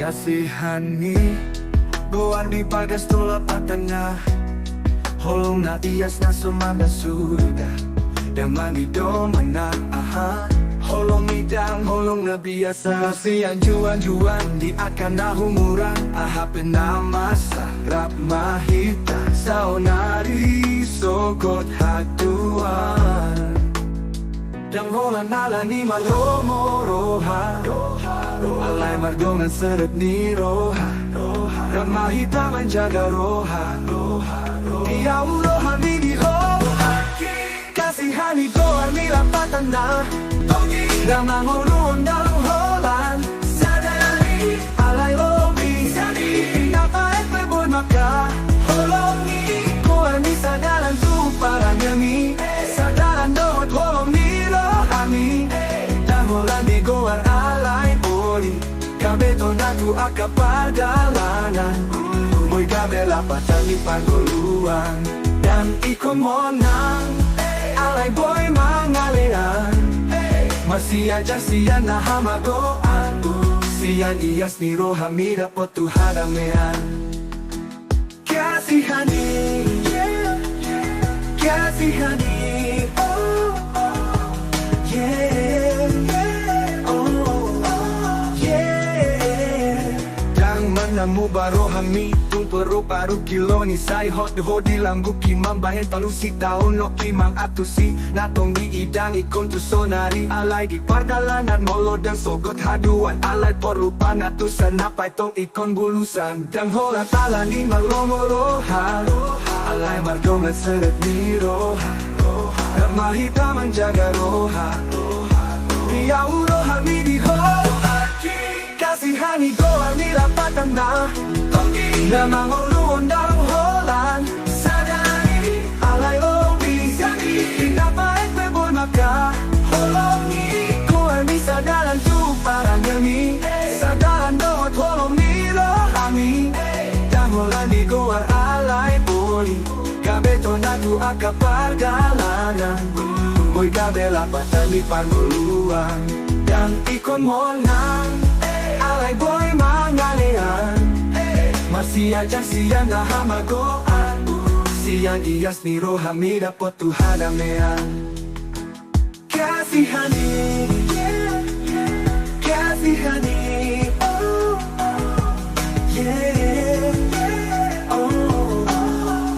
Kasihani Goan di bagas tulap patana Holong na tias na sumanda suda Damang idoman na aha Holong idang, holong na biasa Siang juan-juan di akan na humuran Ahapin na masarap mahita Saunari sogot hatuan Dang holan ala ni malomo roha Alay mardongan seret ni roha Ramahita menjaga roha Iya roha mini roha Kasihani doa nila patana Damang urun dalam holan Sadari alay lobi Pinapaet mebon maka Holongi Koa ni sadaran tu para nyami Sadaran doa holong ni rohami Dan holan di goar alay boli Kabeto na tu akapardalanan Moy kabela patang di paguluan Dan ikon monang Alay boy mangalian Masih aja siyan na hamagoan Siyan iyas ni rohami dapat tu hadamean Kasihani Kasihani Oh oh Yeah Oh Yeah Dang manamu barohami Tung paru kilo ni say hot ho di langgu kimang bahen palusi taon no kimang atusi natong di idang ikon tu sonari alay di pardalanan molo dan sogot haduan alay porupa natusan napay tong ikon bulusan dang hola tala ni malongo roha alay margongan seret ni roha mahita menjaga roha Iya roha mi di roha Kasihani goa nila patanda Damang ulun dalam holan Sadari alay lobi Pinapaet mebon maka Holongi Koa ni sadaran tu para nyami Sadaran doot holong ni rohami Dan holan di goa alay boli Kabeto na tu akapardalanan Moy kabela patang di panguluan Dan ikon monang Alay boy mangalian Masih aja siyan na hamagoan Siyan iyas ni rohami dapat tu hadamean Kasihani Kasihani Oh oh Yeah Oh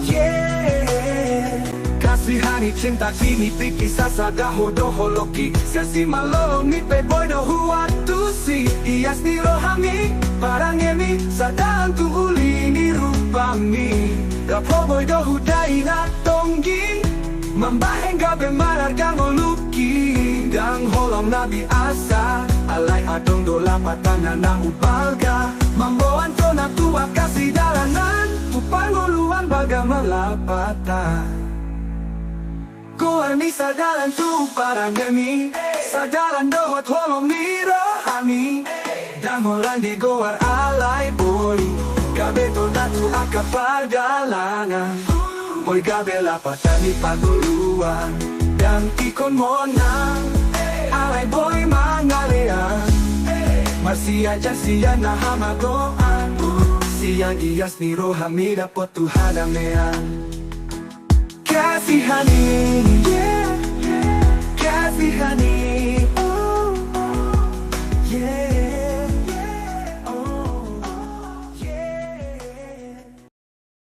Yeah Kasihani cinta kini piki sasada hodoh loki Sesi malong ni peboy do huatu si Iyas ni rohami Parang emi sadang tu uli ni rupami Kapoboy do hudai na tonggi Mambahen gabe marargang oluki Dang holong na biasa Alay adong do lapatan na upalga Mamboan to na tuwa kasih dalanan Upanguluan baga malapatan Koa ni sadaran tu parang emi Sadaran do hot holong ni rohami Dan holan di goar alay boy Kabeto na tu akapardalanan Moy kabela patang di paguluan Dan ikon monang Alay boy mangalian Masih aja siyan na hamagoan Siyan iyas ni rohami dapat tu hadamean Kasihani Kasihani